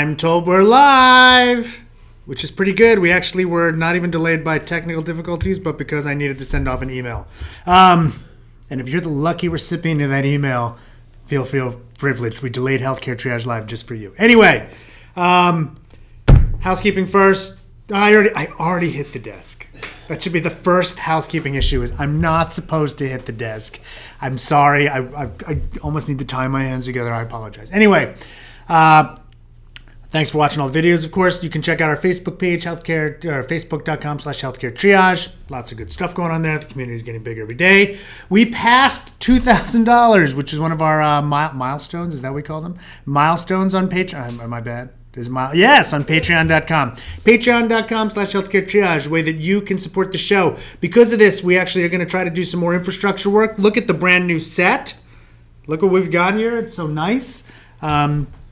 I'm told we're live, which is pretty good. We actually were not even delayed by technical difficulties, but because I needed to send off an email. And if you're the lucky recipient of that email, feel privileged. We delayed Healthcare Triage Live just for you. Anyway, housekeeping first. I already hit the desk. That should be the first housekeeping issue is I'm not supposed to hit the desk. I'm sorry. I almost need to tie my hands together. I apologize. Anyway, thanks for watching all the videos. Of course, you can check out our Facebook page, facebook.com/healthcare triage. Lots of good stuff going on there. The community is getting bigger every day. We passed $2,000, which is one of our milestones. Is that what we call them? Milestones on Patreon. Am I bad? Yes, on patreon.com. Patreon.com/healthcare triage, a way that you can support the show. Because of this, we actually are going to try to do some more infrastructure work. Look at the brand new set. Look what we've got here. It's so nice.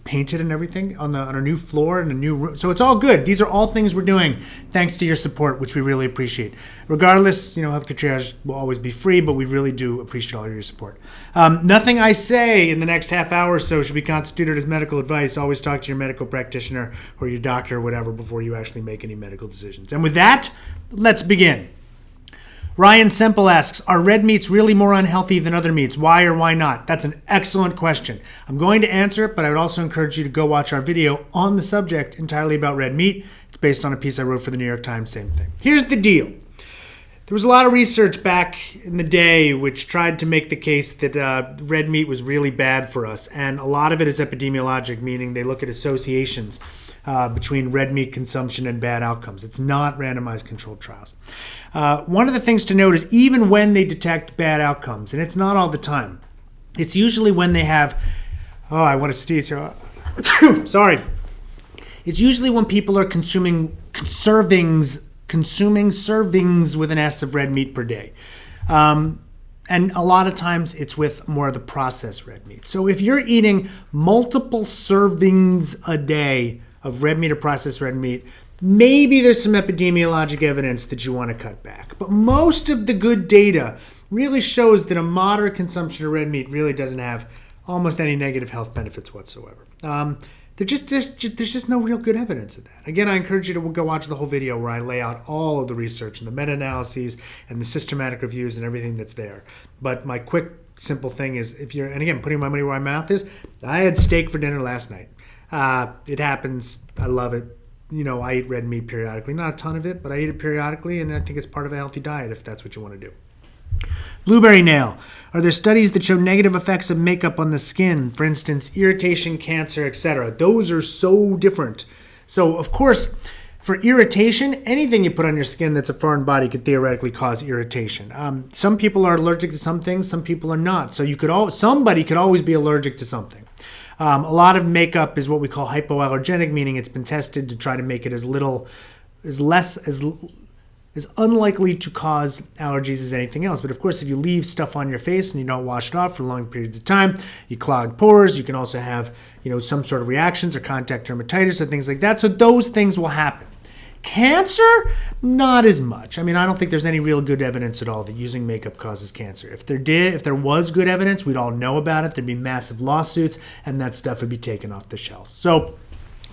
Painted and everything on our new floor and a new room. So it's all good. These are all things we're doing thanks to your support, which we really appreciate. Regardless, Healthcare Triage will always be free, but we really do appreciate all of your support. Nothing I say in the next half hour or so should be constituted as medical advice. Always talk to your medical practitioner or your doctor or whatever before you actually make any medical decisions. And with that, let's begin. Ryan Semple asks, are red meats really more unhealthy than other meats? Why or why not? That's an excellent question. I'm going to answer it, but I would also encourage you to go watch our video on the subject entirely about red meat. It's based on a piece I wrote for the New York Times, same thing. Here's the deal. There was a lot of research back in the day which tried to make the case that red meat was really bad for us, and a lot of it is epidemiologic, meaning they look at associations between red meat consumption and bad outcomes. It's not randomized controlled trials. One of the things to note is even when they detect bad outcomes, and it's not all the time, it's usually when they have, I want to sneeze here. Sorry. It's usually when people are consuming servings with an S of red meat per day. And a lot of times it's with more of the processed red meat. So if you're eating multiple servings a day of red meat or processed red meat, maybe there's some epidemiologic evidence that you want to cut back. But most of the good data really shows that a moderate consumption of red meat really doesn't have almost any negative health benefits whatsoever. There's just no real good evidence of that. Again, I encourage you to go watch the whole video where I lay out all of the research and the meta-analyses and the systematic reviews and everything that's there. But my quick, simple thing is, and again, putting my money where my mouth is, I had steak for dinner last night. It happens. I love it. I eat red meat periodically. Not a ton of it, but I eat it periodically, and I think it's part of a healthy diet if that's what you want to do. Blueberry nail. Are there studies that show negative effects of makeup on the skin? For instance, irritation, cancer, etc. Those are so different. So, of course, for irritation, anything you put on your skin that's a foreign body could theoretically cause irritation. Some people are allergic to some things, some people are not. So somebody could always be allergic to something. A lot of makeup is what we call hypoallergenic, meaning it's been tested to try to make it as unlikely to cause allergies as anything else. But of course, if you leave stuff on your face and you don't wash it off for long periods of time, you clog pores. You can also have, some sort of reactions or contact dermatitis or things like that. So those things will happen. Cancer, not as much. I don't think there's any real good evidence at all that using makeup causes cancer. If there was good evidence, we'd all know about it. There'd be massive lawsuits, and that stuff would be taken off the shelf. So,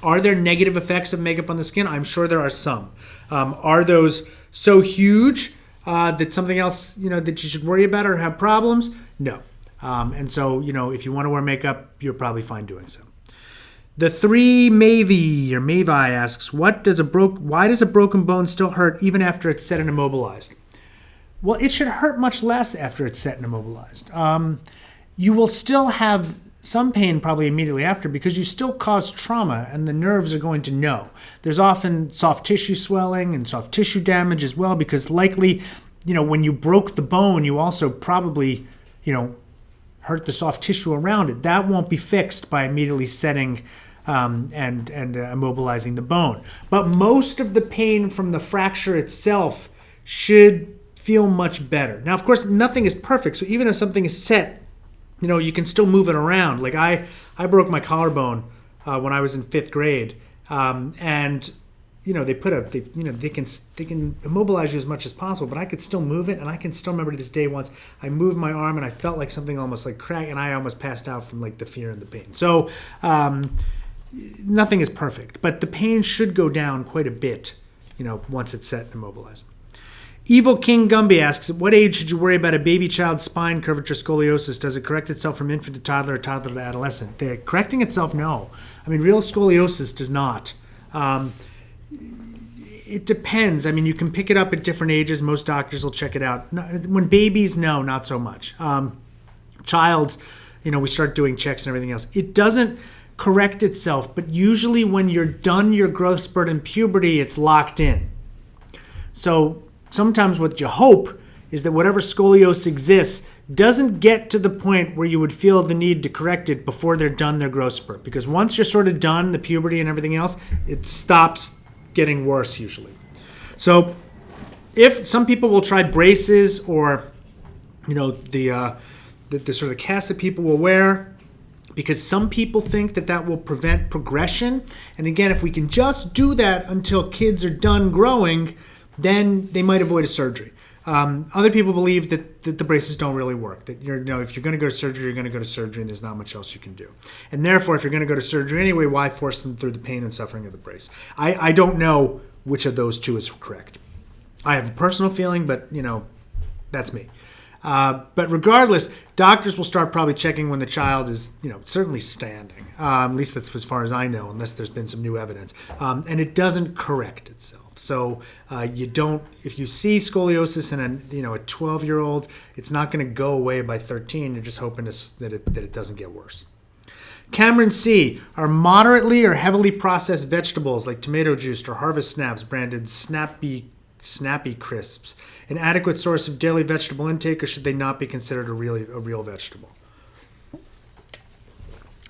are there negative effects of makeup on the skin? I'm sure there are some. Are those so huge that something else, that you should worry about or have problems? No. And so, if you want to wear makeup, you're probably fine doing so. The 3 Mavi asks, why does a broken bone still hurt even after it's set and immobilized? Well, it should hurt much less after it's set and immobilized. You will still have some pain probably immediately after because you still cause trauma and the nerves are going to know. There's often soft tissue swelling and soft tissue damage as well because likely, when you broke the bone, you also probably, hurt the soft tissue around it. That won't be fixed by immediately setting and immobilizing the bone. But most of the pain from the fracture itself should feel much better. Now, of course, nothing is perfect. So even if something is set, you can still move it around. Like I broke my collarbone when I was in 5th grade, and they can immobilize you as much as possible, but I could still move it, and I can still remember to this day once I moved my arm and I felt like something almost like crack, and I almost passed out from like the fear and the pain. So nothing is perfect, but the pain should go down quite a bit, once it's set and immobilized. Evil King Gumby asks, at what age should you worry about a baby child's spine curvature scoliosis? Does it correct itself from infant to toddler or toddler to adolescent? Correcting itself, no. Real scoliosis does not. It depends. You can pick it up at different ages. Most doctors will check it out. When babies, no, not so much. Child's, we start doing checks and everything else. It doesn't correct itself, but usually when you're done your growth spurt in puberty, it's locked in. So sometimes what you hope is that whatever scoliosis exists doesn't get to the point where you would feel the need to correct it before they're done their growth spurt. Because once you're sort of done the puberty and everything else, it stops getting worse usually. So if some people will try braces or, the sort of cast that people will wear, because some people think that will prevent progression. And again, if we can just do that until kids are done growing, then they might avoid a surgery. Other people believe that the braces don't really work. That if you're going to go to surgery, you're going to go to surgery, and there's not much else you can do. And therefore, if you're going to go to surgery anyway, why force them through the pain and suffering of the brace? I don't know which of those two is correct. I have a personal feeling, but that's me. But regardless, doctors will start probably checking when the child is, certainly standing. At least that's as far as I know, unless there's been some new evidence. And it doesn't correct itself. So if you see scoliosis in a 12-year-old, it's not going to go away by 13. You're just hoping that it doesn't get worse. Cameron C. Are moderately or heavily processed vegetables like tomato juice or Harvest Snaps branded Snappy Crisps an adequate source of daily vegetable intake, or should they not be considered a real vegetable?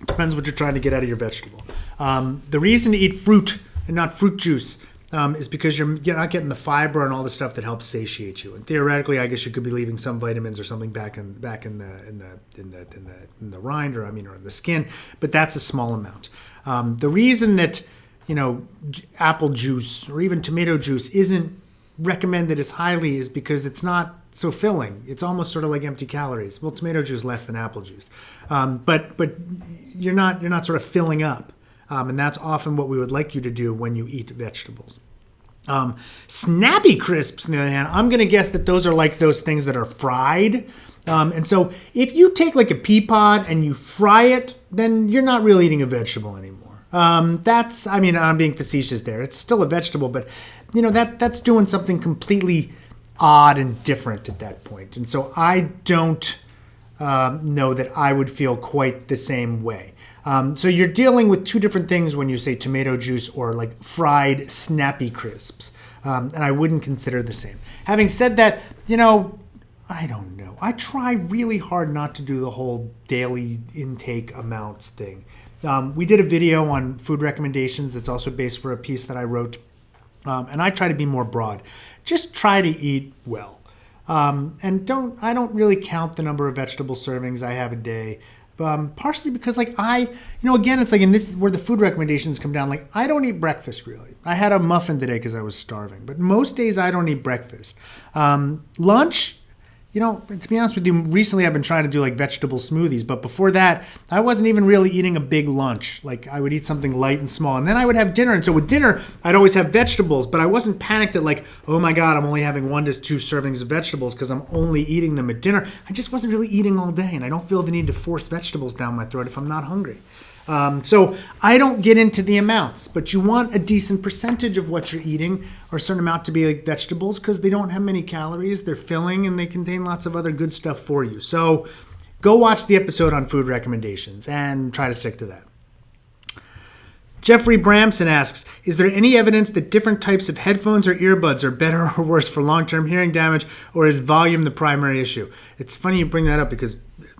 Depends what you're trying to get out of your vegetable. The reason to eat fruit and not fruit juice is because you're not getting the fiber and all the stuff that helps satiate you. And theoretically, I guess you could be leaving some vitamins or something back in the rind or in the skin, but that's a small amount. The reason that apple juice or even tomato juice isn't recommended as highly is because it's not so filling. It's almost sort of like empty calories. Well, tomato juice less than apple juice, but you're not sort of filling up, and that's often what we would like you to do when you eat vegetables. Snappy Crisps, on the other hand, I'm going to guess that those are like those things that are fried. And so if you take like a pea pod and you fry it, then you're not really eating a vegetable anymore. I'm being facetious there. It's still a vegetable, but that's doing something completely odd and different at that point. And so I don't know that I would feel quite the same way. So you're dealing with two different things when you say tomato juice or like fried Snappy Crisps. And I wouldn't consider the same. Having said that, I don't know. I try really hard not to do the whole daily intake amounts thing. We did a video on food recommendations that's also based for a piece that I wrote. And I try to be more broad. Just try to eat well. And I don't really count the number of vegetable servings I have a day. Partially because again, it's like in this where the food recommendations come down, I don't eat breakfast really. I had a muffin today because I was starving, but most days I don't eat breakfast. Lunch, to be honest with you, recently I've been trying to do vegetable smoothies, but before that, I wasn't even really eating a big lunch. I would eat something light and small, and then I would have dinner. And so with dinner, I'd always have vegetables, but I wasn't panicked that oh my God, I'm only having 1 to 2 servings of vegetables because I'm only eating them at dinner. I just wasn't really eating all day, and I don't feel the need to force vegetables down my throat if I'm not hungry. So I don't get into the amounts, but you want a decent percentage of what you're eating or a certain amount to be vegetables because they don't have many calories, they're filling, and they contain lots of other good stuff for you. So go watch the episode on food recommendations and try to stick to that. Jeffrey Bramson asks, is there any evidence that different types of headphones or earbuds are better or worse for long-term hearing damage, or is volume the primary issue? It's funny you bring that up because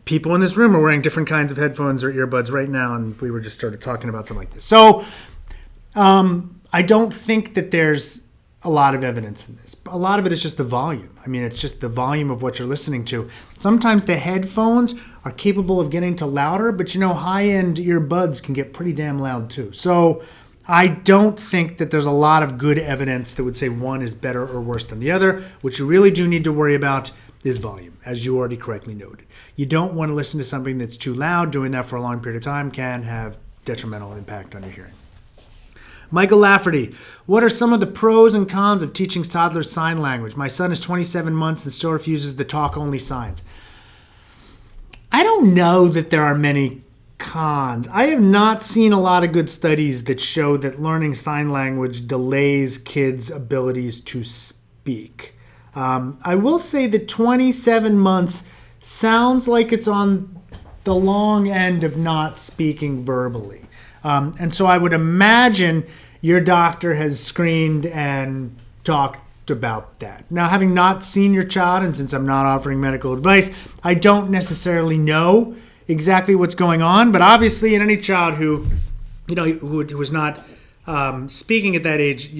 people in this room are wearing different kinds of headphones or earbuds right now, and we were just started talking about something like this. So I don't think that there's a lot of evidence in this. A lot of it is just the volume. It's just the volume of what you're listening to. Sometimes the headphones are capable of getting to louder, but high-end earbuds can get pretty damn loud too. So I don't think that there's a lot of good evidence that would say one is better or worse than the other. What you really do need to worry about is volume, as you already correctly noted. You don't want to listen to something that's too loud. Doing that for a long period of time can have detrimental impact on your hearing. Michael Lafferty, what are some of the pros and cons of teaching toddlers sign language? My son is 27 months and still refuses the talk-only signs. I don't know that there are many cons. I have not seen a lot of good studies that show that learning sign language delays kids' abilities to speak. I will say that 27 months sounds like it's on the long end of not speaking verbally. And so I would imagine your doctor has screened and talked about that. Now, having not seen your child, and since I'm not offering medical advice, I don't necessarily know exactly what's going on. But obviously, in any child who was not speaking at that age,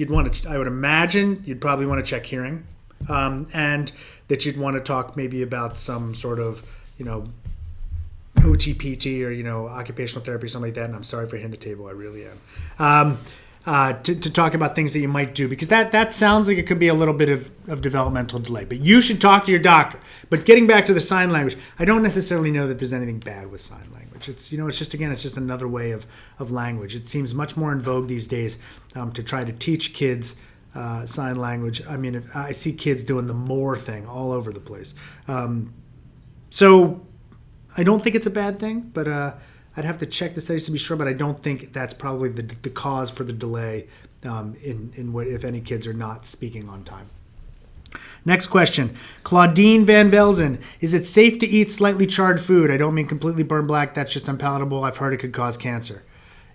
I would imagine you'd probably want to check hearing, and that you'd want to talk maybe about some sort of, OTPT or, occupational therapy, something like that. And I'm sorry for hitting the table. I really am. To talk about things that you might do, because that sounds like it could be a little bit of developmental delay. But you should talk to your doctor. But getting back to the sign language, I don't necessarily know that there's anything bad with sign language. It's just another way of language. It seems much more in vogue these days to try to teach kids sign language. I mean, I see kids doing the more thing all over the place. So I don't think it's a bad thing, but I'd have to check the studies to be sure, but I don't think that's probably the cause for the delay in what, if any, kids are not speaking on time. Next question. Claudine Van Velzen. Is it safe to eat slightly charred food? I don't mean completely burned black. That's just unpalatable. I've heard it could cause cancer.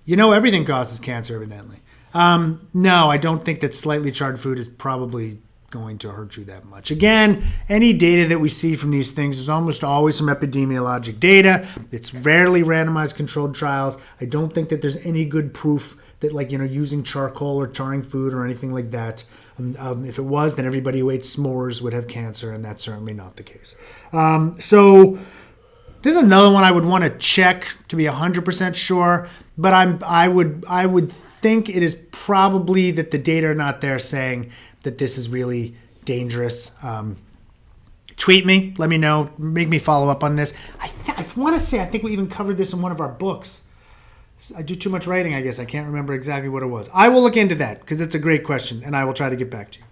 Everything causes cancer, evidently. No, I don't think that slightly charred food is probably going to hurt you that much. Again, any data that we see from these things is almost always some epidemiologic data. It's rarely randomized controlled trials. I don't think that there's any good proof that, using charcoal or charring food or anything like that. If it was, then everybody who ate s'mores would have cancer, and that's certainly not the case. So there's another one I would want to check to be 100% sure, but I would think it is probably that the data are not there saying that this is really dangerous. Tweet me, let me know, make me follow up on this. I want to say, I think we even covered this in one of our books. I do too much writing, I guess. I can't remember exactly what it was. I will look into that because it's a great question, and I will try to get back to you.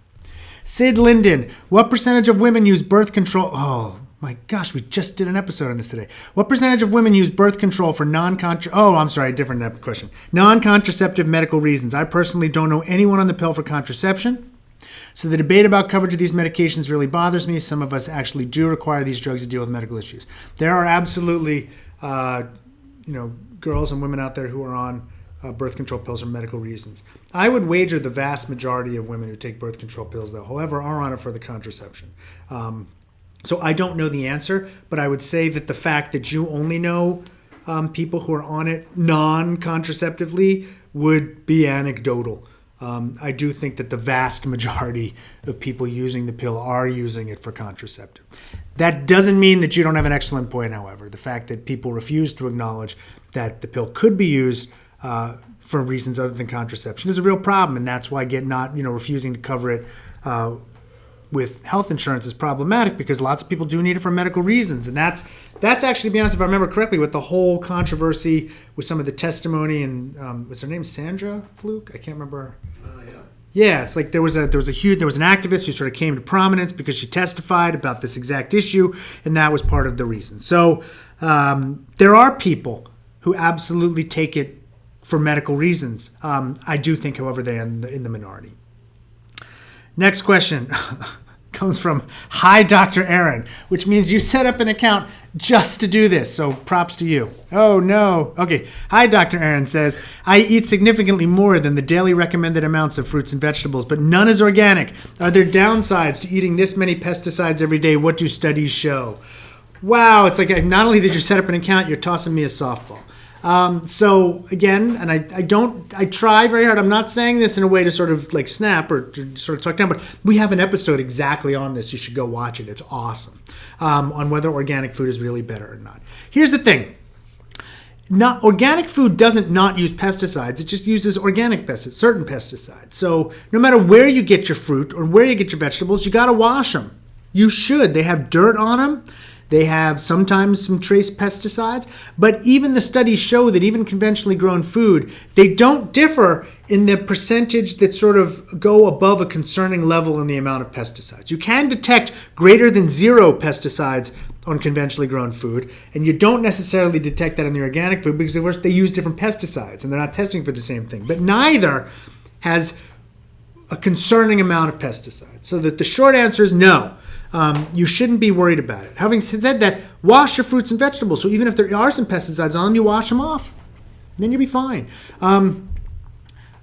Sid Linden, what percentage of women use birth control? Oh, my gosh, we just did an episode on this today. What percentage of women use birth control for different question. Non-contraceptive medical reasons. I personally don't know anyone on the pill for contraception. So the debate about coverage of these medications really bothers me. Some of us actually do require these drugs to deal with medical issues. There are absolutely, girls and women out there who are on birth control pills for medical reasons. I would wager the vast majority of women who take birth control pills, though, however, are on it for the contraception. So I don't know the answer, but I would say that the fact that you only know people who are on it non-contraceptively would be anecdotal. I do think that the vast majority of people using the pill are using it for contraceptive. That doesn't mean that you don't have an excellent point, however. The fact that people refuse to acknowledge that the pill could be used for reasons other than contraception is a real problem, and that's why refusing to cover it with health insurance is problematic, because lots of people do need it for medical reasons. And that's actually, to be honest, if I remember correctly, with the whole controversy with some of the testimony, and was her name Sandra Fluke? I can't remember. Yeah, it's like there was an activist who sort of came to prominence because she testified about this exact issue, and that was part of the reason. So there are people who absolutely take it for medical reasons. I do think, however, they're in the minority. Next question comes from Hi Dr. Aaron, which means you set up an account just to do this, so props to you. Oh no. Okay. Hi Dr. Aaron says, I eat significantly more than the daily recommended amounts of fruits and vegetables, but none is organic. Are there downsides to eating this many pesticides every day? What do studies show? Wow, it's like not only did you set up an account, you're tossing me a softball. So again, and I try very hard. I'm not saying this in a way to sort of like snap or to sort of talk down, but we have an episode exactly on this. You should go watch it. It's awesome. On whether organic food is really better or not. Here's the thing. Organic food doesn't not use pesticides. It just uses certain pesticides. So no matter where you get your fruit or where you get your vegetables, you got to wash them. You should. They have dirt on them. They have sometimes some trace pesticides, but even the studies show that even conventionally grown food, they don't differ in the percentage that sort of go above a concerning level in the amount of pesticides. You can detect greater than 0 pesticides on conventionally grown food, and you don't necessarily detect that in the organic food because, of course, they use different pesticides and they're not testing for the same thing. But neither has a concerning amount of pesticides. So that the short answer is no. You shouldn't be worried about it. Having said that, wash your fruits and vegetables. So even if there are some pesticides on them, you wash them off. Then you'll be fine.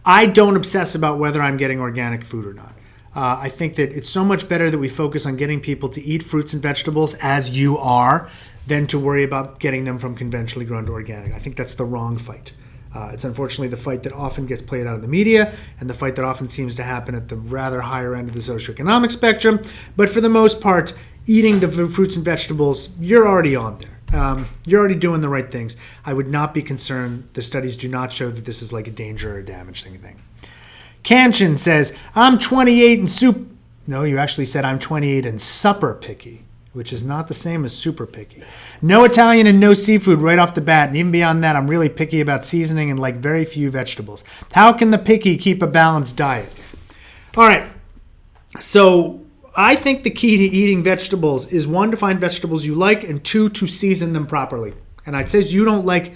I don't obsess about whether I'm getting organic food or not. I think that it's so much better that we focus on getting people to eat fruits and vegetables as you are than to worry about getting them from conventionally grown to organic. I think that's the wrong fight. It's unfortunately the fight that often gets played out in the media and the fight that often seems to happen at the rather higher end of the socioeconomic spectrum. But for the most part, eating the fruits and vegetables, you're already on there. You're already doing the right things. I would not be concerned. The studies do not show that this is like a danger or a damage thing. Kanchan says, I'm 28 and No, you actually said I'm 28 and supper picky, which is not the same as super picky. No Italian and no seafood right off the bat. And even beyond that, I'm really picky about seasoning and like very few vegetables. How can the picky keep a balanced diet? All right. So I think the key to eating vegetables is 1, to find vegetables you like, and 2, to season them properly. And I'd say you don't like,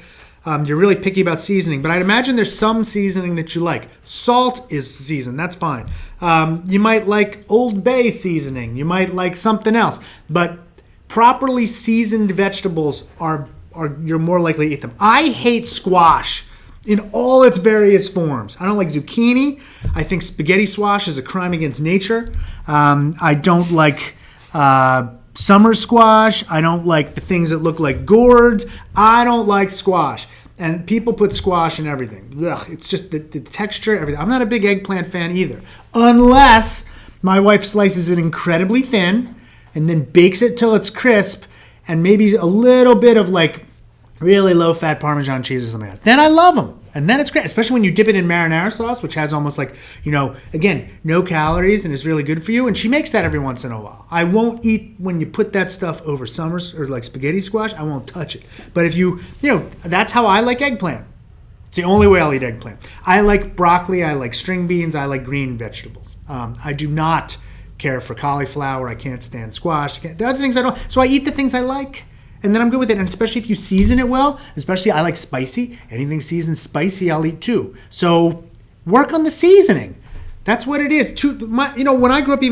you're really picky about seasoning, but I'd imagine there's some seasoning that you like. Salt is seasoned, that's fine. You might like Old Bay seasoning. You might like something else. But properly seasoned vegetables are you're more likely to eat them. I hate squash in all its various forms. I don't like zucchini. I think spaghetti squash is a crime against nature. I don't like summer squash. I don't like the things that look like gourds. I don't like squash. And people put squash in everything. Ugh, it's just the texture, everything. I'm not a big eggplant fan either. Unless my wife slices it incredibly thin and then bakes it till it's crisp and maybe a little bit of like really low-fat Parmesan cheese or something like that. Then I love them. And then it's great, especially when you dip it in marinara sauce, which has almost like, again, no calories and is really good for you. And she makes that every once in a while. I won't eat when you put that stuff over summers or like spaghetti squash. I won't touch it. But if that's how I like eggplant. It's the only way I'll eat eggplant. I like broccoli. I like string beans. I like green vegetables. I do not care for cauliflower. I can't stand squash. The other things I don't. So I eat the things I like. And then I'm good with it. And especially if you season it well, especially I like spicy. Anything seasoned spicy, I'll eat too. So work on the seasoning. That's what it is. When I grew up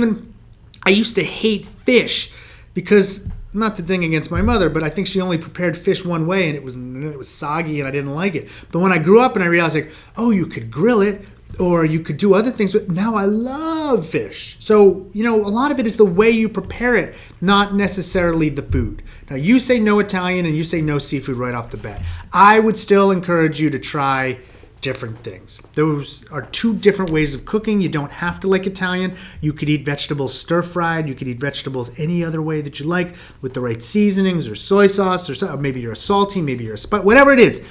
I used to hate fish because, not to ding against my mother, but I think she only prepared fish one way and it was soggy and I didn't like it. But when I grew up and I realized you could grill it or you could do other things. But now I love fish. So, a lot of it is the way you prepare it, not necessarily the food. Now, you say no Italian and you say no seafood right off the bat. I would still encourage you to try different things. Those are 2 different ways of cooking. You don't have to like Italian. You could eat vegetables stir-fried. You could eat vegetables any other way that you like with the right seasonings or soy sauce or maybe you're a salty, maybe you're a spicy, whatever it is.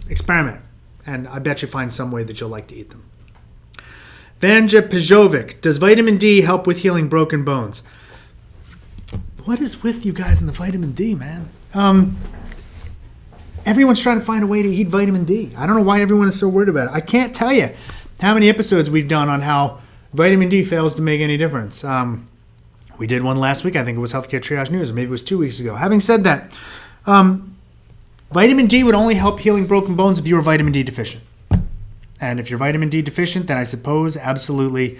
Experiment. And I bet you find some way that you'll like to eat them. Vanja Pejovic, does vitamin D help with healing broken bones? What is with you guys in the vitamin D, man? Everyone's trying to find a way to eat vitamin D. I don't know why everyone is so worried about it. I can't tell you how many episodes we've done on how vitamin D fails to make any difference. We did one last week. I think it was Healthcare Triage News, or maybe it was 2 weeks ago. Having said that, vitamin D would only help healing broken bones if you were vitamin D deficient. And if you're vitamin D deficient, then I suppose absolutely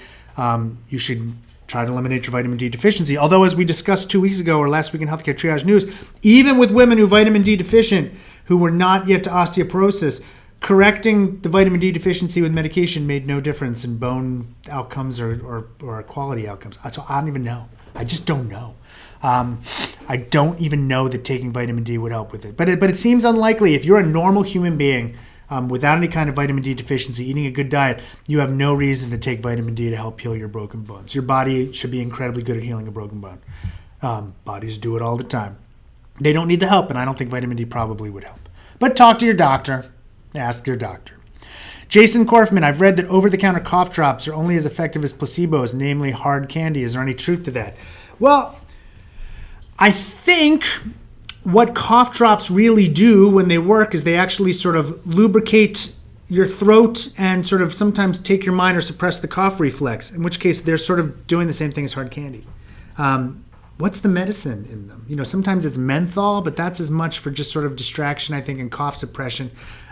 you should try to eliminate your vitamin D deficiency. Although, as we discussed 2 weeks ago or last week in Healthcare Triage News, even with women who are vitamin D deficient who were not yet to osteoporosis, correcting the vitamin D deficiency with medication made no difference in bone outcomes or quality outcomes. So I don't even know. I just don't know. I don't even know that taking vitamin D would help with it. But it seems unlikely. If you're a normal human being without any kind of vitamin D deficiency, eating a good diet, you have no reason to take vitamin D to help heal your broken bones. Your body should be incredibly good at healing a broken bone. Bodies do it all the time. They don't need the help, and I don't think vitamin D probably would help. But talk to your doctor. Ask your doctor. Jason Korfman, I've read that over-the-counter cough drops are only as effective as placebos, namely hard candy. Is there any truth to that? Well, I think what cough drops really do when they work is they actually sort of lubricate your throat and sort of sometimes take your mind or suppress the cough reflex, in which case they're sort of doing the same thing as hard candy. What's the medicine in them? Sometimes it's menthol, but that's as much for just sort of distraction, I think, and cough suppression.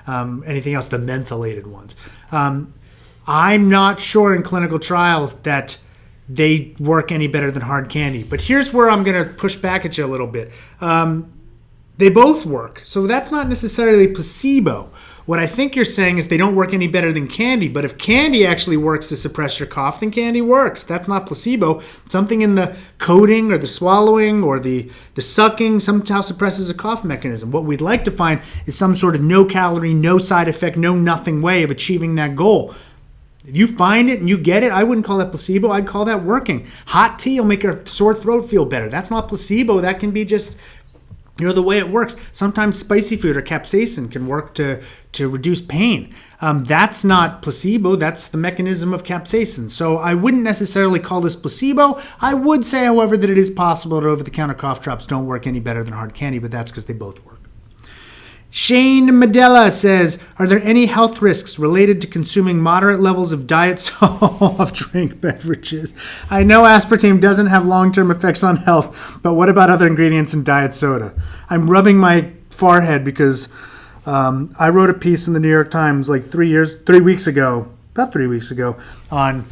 Anything else, the mentholated ones. I'm not sure in clinical trials that they work any better than hard candy. But here's where I'm going to push back at you a little bit. They both work. So that's not necessarily placebo. What I think you're saying is they don't work any better than candy. But if candy actually works to suppress your cough, then candy works. That's not placebo. Something in the coating or the swallowing or the sucking somehow suppresses a cough mechanism. What we'd like to find is some sort of no calorie, no side effect, no nothing way of achieving that goal. If you find it and you get it, I wouldn't call that placebo. I'd call that working. Hot tea will make your sore throat feel better. That's not placebo. That can be just the way it works. Sometimes spicy food or capsaicin can work to reduce pain. That's not placebo. That's the mechanism of capsaicin. So I wouldn't necessarily call this placebo. I would say, however, that it is possible that over-the-counter cough drops don't work any better than hard candy, but that's because they both work. Shane Medella says, are there any health risks related to consuming moderate levels of diet soft drink beverages? I know aspartame doesn't have long-term effects on health, but what about other ingredients in diet soda? I'm rubbing my forehead because I wrote a piece in the New York Times like 3 weeks ago on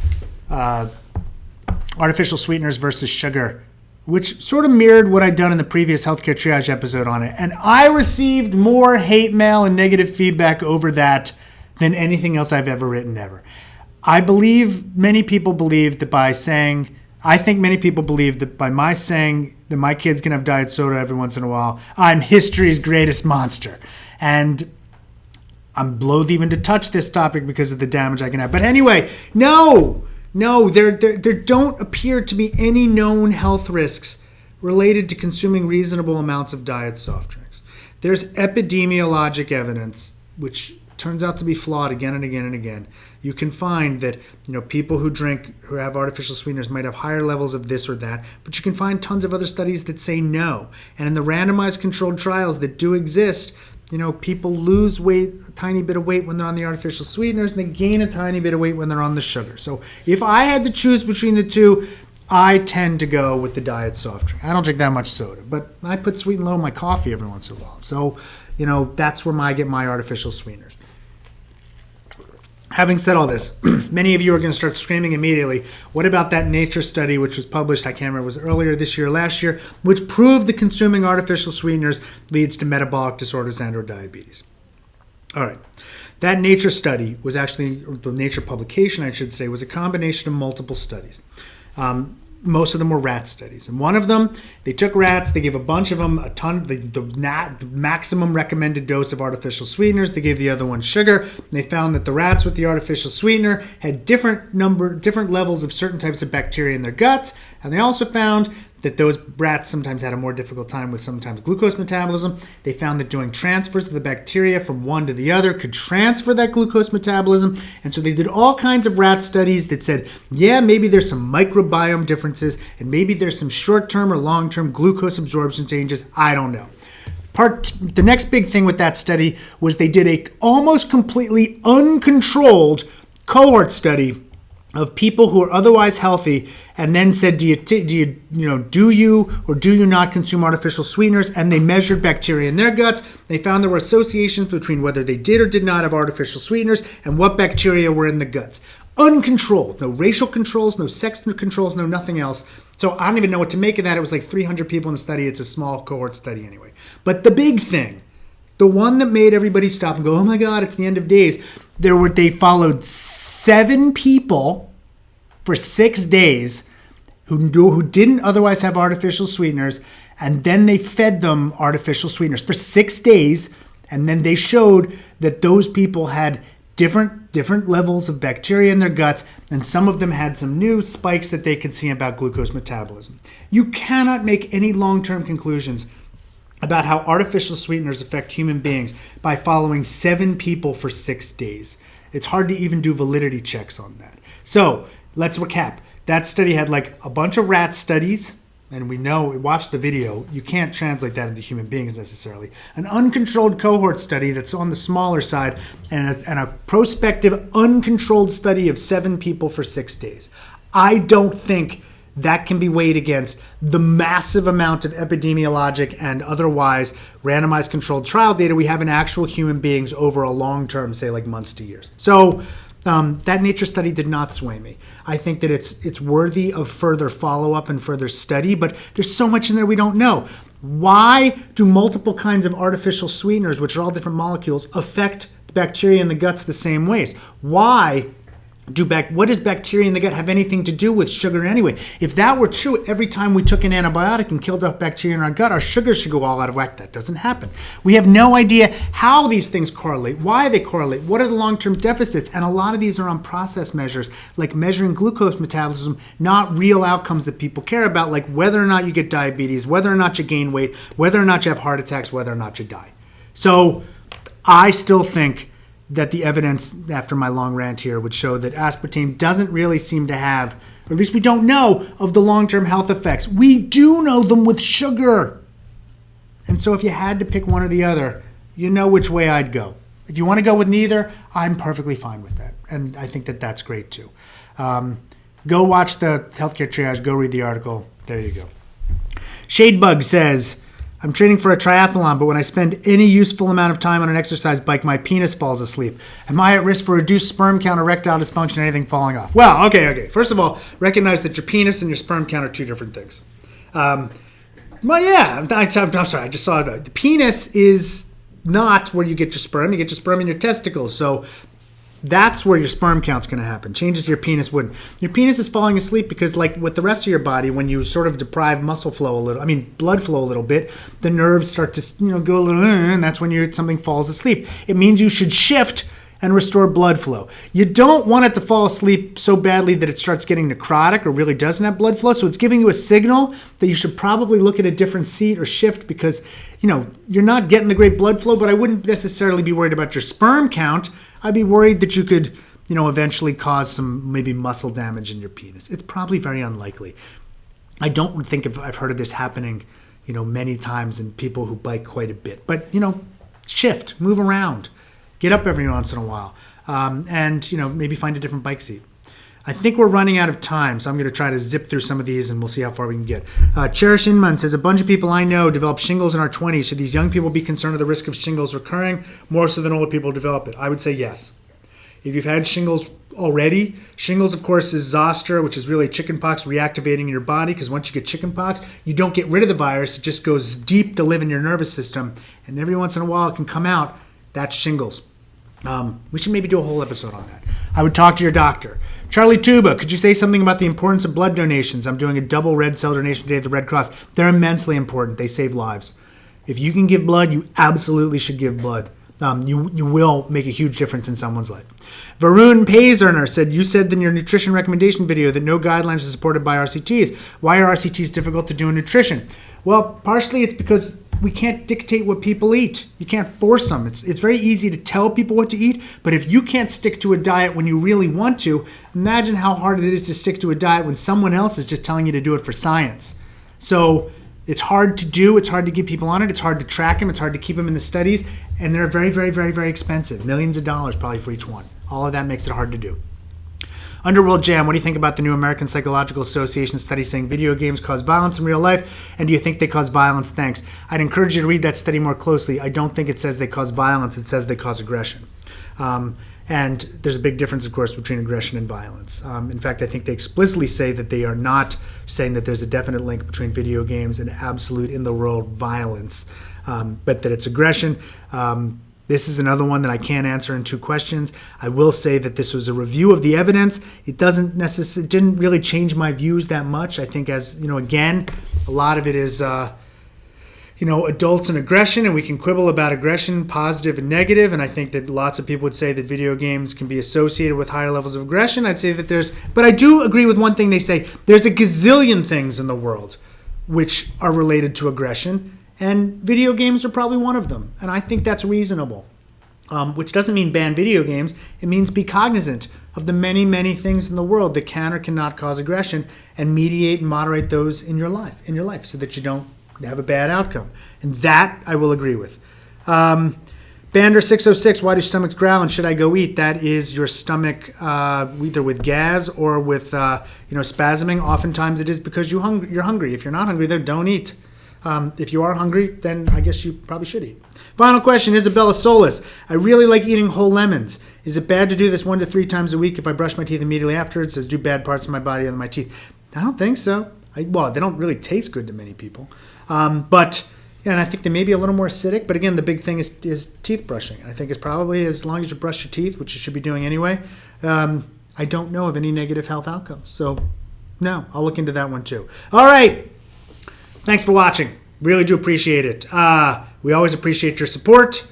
artificial sweeteners versus sugar, which sort of mirrored what I'd done in the previous healthcare triage episode on it. And I received more hate mail and negative feedback over that than anything else I've ever written ever. I think many people believe that by my saying that my kids can have diet soda every once in a while, I'm history's greatest monster. And I'm loath even to touch this topic because of the damage I can have. But anyway, No, there don't appear to be any known health risks related to consuming reasonable amounts of diet soft drinks. There's epidemiologic evidence, which turns out to be flawed again and again and again. You can find that people who have artificial sweeteners might have higher levels of this or that, but you can find tons of other studies that say no. And in the randomized controlled trials that do exist, people lose weight, a tiny bit of weight when they're on the artificial sweeteners, and they gain a tiny bit of weight when they're on the sugar. So if I had to choose between the two, I tend to go with the diet soft drink. I don't drink that much soda, but I put sweet and low in my coffee every once in a while. So, that's where I get my artificial sweeteners. Having said all this, many of you are going to start screaming immediately, what about that Nature study which was published, I can't remember, was it earlier this year or last year, which proved that consuming artificial sweeteners leads to metabolic disorders and or diabetes. All right. That Nature study was actually, or the Nature publication, I should say, was a combination of multiple studies. Most of them were rat studies. And one of them, they took rats, they gave a bunch of them the maximum recommended dose of artificial sweeteners. They gave the other one sugar. They found that the rats with the artificial sweetener had different levels of certain types of bacteria in their guts. And they also found that those rats sometimes had a more difficult time with sometimes glucose metabolism. They found that doing transfers of the bacteria from one to the other could transfer that glucose metabolism. And so they did all kinds of rat studies that said, yeah, maybe there's some microbiome differences and maybe there's some short-term or long-term glucose absorption changes. I don't know. The next big thing with that study was they did a almost completely uncontrolled cohort study of people who are otherwise healthy, and then said, do you or do you not consume artificial sweeteners? And they measured bacteria in their guts. They found there were associations between whether they did or did not have artificial sweeteners and what bacteria were in the guts. Uncontrolled, no racial controls, no sex controls, no nothing else. So I don't even know what to make of that. It was like 300 people in the study. It's a small cohort study anyway. But the big thing, the one that made everybody stop and go, oh my God, it's the end of days. They followed 7 people for 6 days who didn't otherwise have artificial sweeteners, and then they fed them artificial sweeteners for 6 days, and then they showed that those people had different levels of bacteria in their guts, and some of them had some new spikes that they could see about glucose metabolism. You cannot make any long-term conclusions about how artificial sweeteners affect human beings by following 7 people for 6 days. It's hard to even do validity checks on that. So let's recap. That study had like a bunch of rat studies and we know, watch the video, you can't translate that into human beings necessarily. An uncontrolled cohort study that's on the smaller side, and a prospective uncontrolled study of 7 people for 6 days. I don't think that can be weighed against the massive amount of epidemiologic and otherwise randomized controlled trial data we have in actual human beings over a long term, say like months to years. So that nature study did not sway me. I think that it's worthy of further follow-up and further study, but there's so much in there we don't know. Why do multiple kinds of artificial sweeteners, which are all different molecules, affect the bacteria in the guts the same ways? What does bacteria in the gut have anything to do with sugar anyway? If that were true, every time we took an antibiotic and killed off bacteria in our gut, our sugars should go all out of whack. That doesn't happen. We have no idea how these things correlate, why they correlate, what are the long-term deficits, and a lot of these are on process measures, like measuring glucose metabolism, not real outcomes that people care about, like whether or not you get diabetes, whether or not you gain weight, whether or not you have heart attacks, whether or not you die. So I still think that the evidence after my long rant here would show that aspartame doesn't really seem to have, or at least we don't know of the long-term health effects. We do know them with sugar. And so if you had to pick one or the other, you know which way I'd go. If you want to go with neither, I'm perfectly fine with that. And I think that that's great too. Go watch the Healthcare Triage, go read the article. There you go. Shadebug says, I'm training for a triathlon, but when I spend any useful amount of time on an exercise bike, my penis falls asleep. Am I at risk for reduced sperm count, erectile dysfunction, anything falling off? Well, okay. First of all, recognize that your penis and your sperm count are 2 different things. Well, yeah, I'm sorry, I just saw that. The penis is not where you get your sperm. You get your sperm in your testicles. So that's where your sperm count's going to happen. Changes to your penis wouldn't. Your penis is falling asleep because, like with the rest of your body, when you sort of deprive blood flow a little bit, the nerves start to go a little, and that's when something falls asleep. It means you should shift and restore blood flow. You don't want it to fall asleep so badly that it starts getting necrotic or really doesn't have blood flow. So it's giving you a signal that you should probably look at a different seat or shift because, you're not getting the great blood flow, but I wouldn't necessarily be worried about your sperm count. I'd be worried that you could, eventually cause some maybe muscle damage in your penis. It's probably very unlikely. I don't think I've heard of this happening, many times in people who bike quite a bit. But, shift, move around, get up every once in a while, and, maybe find a different bike seat. I think we're running out of time, so I'm going to try to zip through some of these and we'll see how far we can get. Cherish Inman says, a bunch of people I know develop shingles in our 20s. Should these young people be concerned with the risk of shingles recurring more so than older people develop it? I would say yes. If you've had shingles already, shingles, of course, is zoster, which is really chickenpox reactivating in your body, because once you get chickenpox, you don't get rid of the virus. It just goes deep to live in your nervous system, and every once in a while it can come out. That's shingles. We should maybe do a whole episode on that. I would talk to your doctor. Charlie Tuba, could you say something about the importance of blood donations? I'm doing a double red cell donation today at the Red Cross. They're immensely important. They save lives. If you can give blood, you absolutely should give blood. You will make a huge difference in someone's life. Varun Payzerner said, you said in your nutrition recommendation video that no guidelines are supported by RCTs. Why are RCTs difficult to do in nutrition? Well, partially it's because we can't dictate what people eat. You can't force them. It's very easy to tell people what to eat, but if you can't stick to a diet when you really want to, imagine how hard it is to stick to a diet when someone else is just telling you to do it for science. So it's hard to do. It's hard to get people on it. It's hard to track them. It's hard to keep them in the studies, and they're very, very, very, very expensive. Millions of dollars probably for each one. All of that makes it hard to do. Underworld Jam, what do you think about the new American Psychological Association study saying video games cause violence in real life? And do you think they cause violence? Thanks. I'd encourage you to read that study more closely. I don't think it says they cause violence. It says they cause aggression. And there's a big difference, of course, between aggression and violence. In fact, I think they explicitly say that they are not saying that there's a definite link between video games and absolute in-the-world violence, but that it's aggression. This is another one that I can't answer in 2 questions. I will say that this was a review of the evidence. It didn't really change my views that much. I think again, a lot of it is, adults and aggression, and we can quibble about aggression, positive and negative. And I think that lots of people would say that video games can be associated with higher levels of aggression. I'd say that but I do agree with one thing they say. There's a gazillion things in the world which are related to aggression. And video games are probably one of them. And I think that's reasonable, which doesn't mean ban video games. It means be cognizant of the many, many things in the world that can or cannot cause aggression, and mediate and moderate those in your life so that you don't have a bad outcome. And that I will agree with. Bander606, why do stomachs growl and should I go eat? That is your stomach either with gas or with spasming. Oftentimes it is because you're hungry. If you're not hungry, then don't eat. If you are hungry, then I guess you probably should eat. Final question, Isabella Solis. I really like eating whole lemons. Is it bad to do this 1 to 3 times a week if I brush my teeth immediately afterwards? Does it do bad parts of my body on my teeth? I don't think so. Well, they don't really taste good to many people. And I think they may be a little more acidic. But again, the big thing is teeth brushing. I think it's probably as long as you brush your teeth, which you should be doing anyway. I don't know of any negative health outcomes. So, no, I'll look into that one too. All right. Thanks for watching. Really do appreciate it. We always appreciate your support.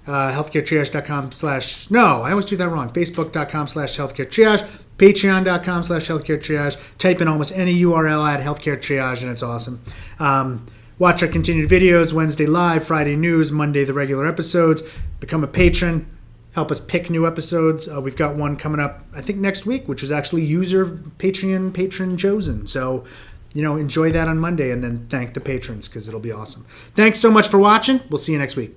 Healthcaretriage.com / no, I always do that wrong. Facebook.com/healthcaretriage. Patreon.com/healthcaretriage. Type in almost any URL at Healthcare Triage, and it's awesome. Watch our continued videos, Wednesday live, Friday news, Monday the regular episodes. Become a patron. Help us pick new episodes. We've got one coming up, I think, next week, which is actually user patron chosen. So, enjoy that on Monday and then thank the patrons because it'll be awesome. Thanks so much for watching. We'll see you next week.